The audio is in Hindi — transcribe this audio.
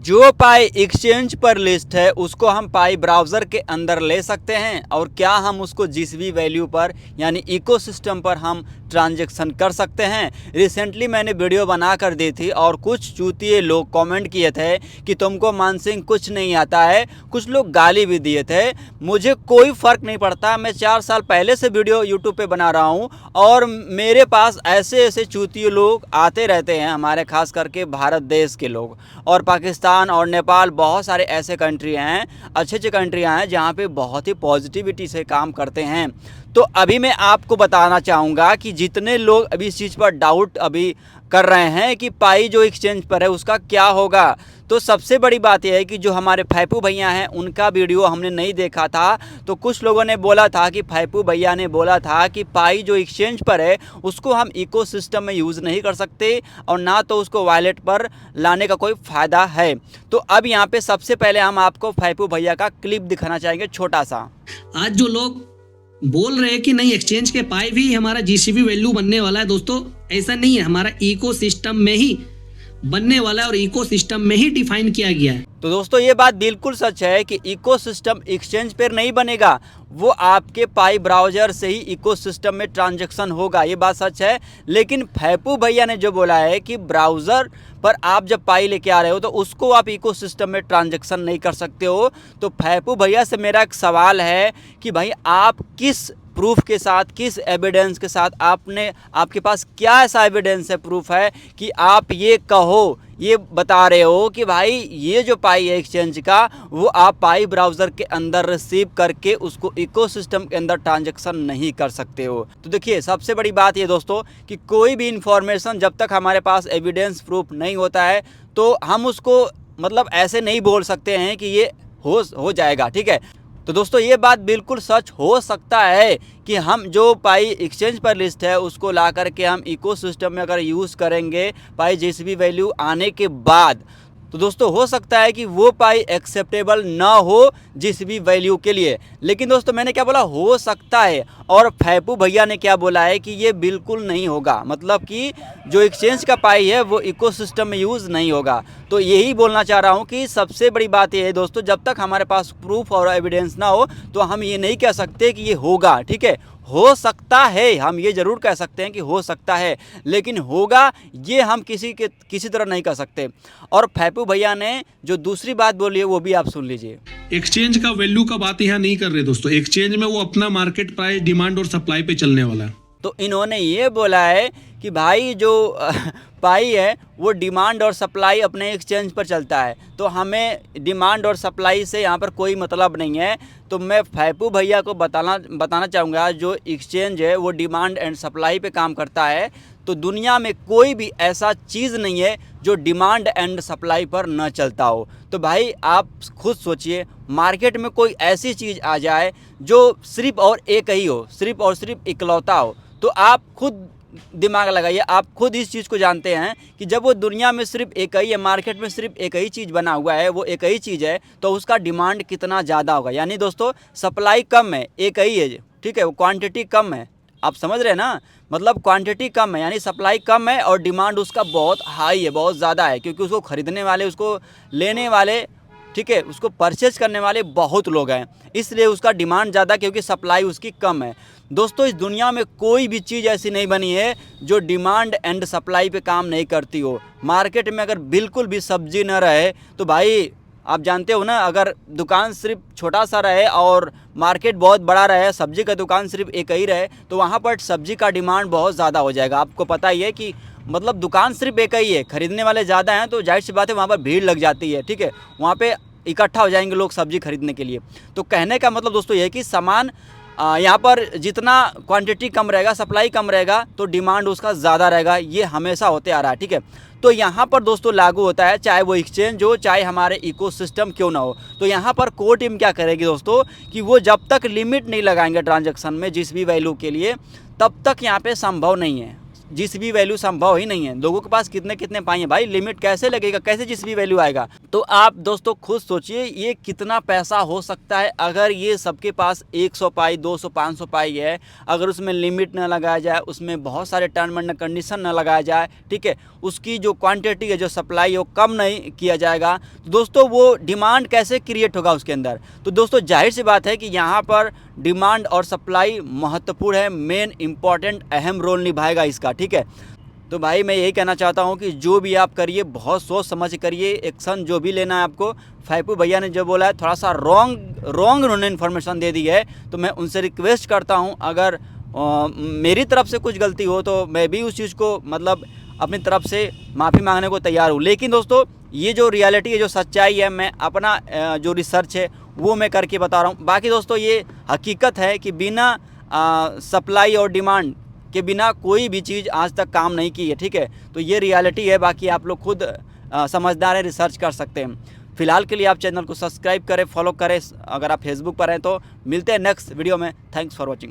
जो पाई एक्सचेंज पर लिस्ट है उसको हम पाई ब्राउज़र के अंदर ले सकते हैं और क्या हम उसको जिस भी वैल्यू पर यानी इकोसिस्टम पर हम ट्रांजैक्शन कर सकते हैं। रिसेंटली मैंने वीडियो बना कर दी थी और कुछ चूतिए लोग कमेंट किए थे कि तुमको मानसिंह कुछ नहीं आता है, कुछ लोग गाली भी दिए थे। मुझे कोई फ़र्क नहीं पड़ता, मैं 4 साल पहले से वीडियो यूट्यूब पे बना रहा हूँ और मेरे पास ऐसे ऐसे चूतिए लोग आते रहते हैं, हमारे खास करके भारत देश के लोग और पाकिस्तान और नेपाल, बहुत सारे ऐसे कंट्री हैं, अच्छे अच्छे कंट्रियाँ हैं जहाँ पे बहुत ही पॉजिटिविटी से काम करते हैं। तो अभी मैं आपको बताना चाहूँगा कि जितने लोग अभी इस चीज़ पर डाउट अभी कर रहे हैं कि पाई जो एक्सचेंज पर है उसका क्या होगा, तो सबसे बड़ी बात यह है कि जो हमारे फैपू भैया हैं उनका वीडियो हमने नहीं देखा था। तो कुछ लोगों ने बोला था कि फैपू भैया ने बोला था कि पाई जो एक्सचेंज पर है उसको हम इकोसिस्टम में यूज़ नहीं कर सकते और ना तो उसको वॉलेट पर लाने का कोई फ़ायदा है। तो अब यहाँ पे सबसे पहले हम आपको फैपू भैया का क्लिप दिखाना चाहेंगे छोटा सा। आज जो लोग बोल रहे हैं कि नहीं एक्सचेंज के पाई भी हमारा जीसीबी वैल्यू बनने वाला है, दोस्तों ऐसा नहीं है, हमारा इकोसिस्टम में ही बनने वाला है और इकोसिस्टम में ही डिफाइन किया गया है। तो दोस्तों ये बात बिल्कुल सच है कि इकोसिस्टम एक्सचेंज पर नहीं बनेगा, वो आपके पाई ब्राउज़र से ही इकोसिस्टम में ट्रांजैक्शन होगा, ये बात सच है। लेकिन फैपू भैया ने जो बोला है कि ब्राउज़र पर आप जब पाई लेके आ रहे हो तो उसको आप इकोसिस्टम में ट्रांजैक्शन नहीं कर सकते हो। तो फैपू भैया से मेरा एक सवाल है कि भाई आप किस प्रूफ के साथ, किस एविडेंस के साथ, आपके पास क्या ऐसा एविडेंस है, प्रूफ है कि आप ये कहो, ये बता रहे हो कि भाई ये जो पाई है एक्सचेंज का वो आप पाई ब्राउज़र के अंदर रिसीव करके उसको इकोसिस्टम के अंदर ट्रांजैक्शन नहीं कर सकते हो। तो देखिए सबसे बड़ी बात ये दोस्तों कि कोई भी इंफॉर्मेशन जब तक हमारे पास एविडेंस प्रूफ नहीं होता है तो हम उसको मतलब ऐसे नहीं बोल सकते हैं कि ये हो जाएगा, ठीक है। तो दोस्तों ये बात बिल्कुल सच हो सकता है कि हम जो पाई एक्सचेंज पर लिस्ट है उसको ला करके हम इकोसिस्टम में अगर यूज़ करेंगे पाई जीसीबी वैल्यू आने के बाद, तो दोस्तों हो सकता है कि वो पाई एक्सेप्टेबल ना हो जीसीबी वैल्यू के लिए। लेकिन दोस्तों मैंने क्या बोला, हो सकता है, और फैपू भैया ने क्या बोला है कि ये बिल्कुल नहीं होगा, मतलब कि जो एक्सचेंज का पाई है वो इकोसिस्टम में यूज़ नहीं होगा। तो यही बोलना चाह रहा हूँ कि सबसे बड़ी बात ये है दोस्तों, जब तक हमारे पास प्रूफ और एविडेंस ना हो तो हम ये नहीं कह सकते कि ये होगा, ठीक है। हो सकता है, हम ये ज़रूर कह सकते हैं कि हो सकता है, लेकिन होगा ये हम किसी तरह नहीं कह सकते। और फैपू भैया ने जो दूसरी बात बोली है वो भी आप सुन लीजिए। एक्सचेंज का वैल्यू का बात यहाँ नहीं कर रहे दोस्तों, एक्सचेंज में वो अपना मार्केट प्राइस, डिमांड और सप्लाई पे चलने वाला है। तो इन्होंने ये बोला है कि भाई जो पाई है वो डिमांड और सप्लाई अपने एक्सचेंज पर चलता है, तो हमें डिमांड और सप्लाई से यहाँ पर कोई मतलब नहीं है। तो मैं फैपू भैया को बताना चाहूँगा जो एक्सचेंज है वो डिमांड एंड सप्लाई पे काम करता है। तो दुनिया में कोई भी ऐसा चीज़ नहीं है जो डिमांड एंड सप्लाई पर न चलता हो। तो भाई आप खुद सोचिए, मार्केट में कोई ऐसी चीज़ आ जाए जो सिर्फ और एक ही हो, सिर्फ और सिर्फ इकलौता हो, तो आप खुद दिमाग लगाइए, आप खुद इस चीज़ को जानते हैं कि जब वो दुनिया में सिर्फ एक ही है, मार्केट में सिर्फ एक ही चीज़ बना हुआ है, वो एक ही चीज़ है, तो उसका डिमांड कितना ज़्यादा होगा। यानी दोस्तों सप्लाई कम है, एक ही है, ठीक है, वो क्वांटिटी कम है, आप समझ रहे हैं ना, मतलब क्वांटिटी कम है यानी सप्लाई कम है और डिमांड उसका बहुत हाई है, बहुत ज़्यादा है, क्योंकि उसको ख़रीदने वाले, उसको लेने वाले, ठीक है, उसको परचेज करने वाले बहुत लोग हैं, इसलिए उसका डिमांड ज़्यादा क्योंकि सप्लाई उसकी कम है। दोस्तों इस दुनिया में कोई भी चीज़ ऐसी नहीं बनी है जो डिमांड एंड सप्लाई पे काम नहीं करती हो। मार्केट में अगर बिल्कुल भी सब्जी न रहे तो भाई आप जानते हो ना, अगर दुकान सिर्फ छोटा सा रहे और मार्केट बहुत बड़ा रहे, सब्जी का दुकान सिर्फ एक ही रहे, तो वहाँ पर सब्जी का डिमांड बहुत ज़्यादा हो जाएगा। आपको पता ही है कि मतलब दुकान सिर्फ एक ही है, ख़रीदने वाले ज़्यादा हैं, तो जाहिर सी बात है वहाँ पर भीड़ लग जाती है, ठीक है, वहाँ पे इकट्ठा हो जाएंगे लोग सब्जी खरीदने के लिए। तो कहने का मतलब दोस्तों ये है कि सामान यहाँ पर जितना क्वांटिटी कम रहेगा, सप्लाई कम रहेगा, तो डिमांड उसका ज़्यादा रहेगा, ये हमेशा होते आ रहा है, ठीक है। तो यहाँ पर दोस्तों लागू होता है, चाहे वो एक्सचेंज हो, चाहे हमारे इकोसिस्टम क्यों ना हो। तो यहाँ पर कोर टीम क्या करेगी दोस्तों कि वो जब तक लिमिट नहीं लगाएंगे ट्रांजैक्शन में जिस भी वैल्यू के लिए, तब तक यहाँ पे संभव नहीं है, जिस भी वैल्यू संभव ही नहीं है। लोगों के पास कितने पाई है भाई, लिमिट कैसे लगेगा, कैसे जिस भी वैल्यू आएगा। तो आप दोस्तों खुद सोचिए ये कितना पैसा हो सकता है अगर ये सबके पास 100 पाई 200 500 पाई है, अगर उसमें लिमिट ना लगाया जाए, उसमें बहुत सारे टर्म एंड कंडीशन ना लगाया जाए, ठीक है, उसकी जो क्वांटिटी है, जो सप्लाई है वो कम नहीं किया जाएगा, तो दोस्तों वो डिमांड कैसे क्रिएट होगा उसके अंदर। तो दोस्तों जाहिर सी बात है कि यहाँ पर डिमांड और सप्लाई महत्वपूर्ण है, मेन इंपॉर्टेंट अहम रोल निभाएगा इसका, ठीक है। तो भाई मैं यही कहना चाहता हूँ कि जो भी आप करिए बहुत सोच समझ करिए, एक्शन जो भी लेना है आपको। फैपू भैया ने जो बोला है थोड़ा सा रॉन्ग उन्होंने इन्फॉर्मेशन दे दी है, तो मैं उनसे रिक्वेस्ट करता हूँ अगर मेरी तरफ से कुछ गलती हो तो मैं भी उस चीज़ को मतलब अपनी तरफ से माफ़ी मांगने को तैयार हूँ। लेकिन दोस्तों ये जो रियलिटी है, जो सच्चाई है, मैं अपना जो रिसर्च है वो मैं करके बता रहा हूँ। बाकी दोस्तों ये हकीकत है कि बिना सप्लाई और डिमांड के बिना कोई भी चीज़ आज तक काम नहीं की है, ठीक है। तो ये रियलिटी है, बाकी आप लोग खुद समझदार हैं, रिसर्च कर सकते हैं। फिलहाल के लिए आप चैनल को सब्सक्राइब करें, फॉलो करें, अगर आप फेसबुक पर हैं तो। मिलते हैं नेक्स्ट वीडियो में। Thanks for watching.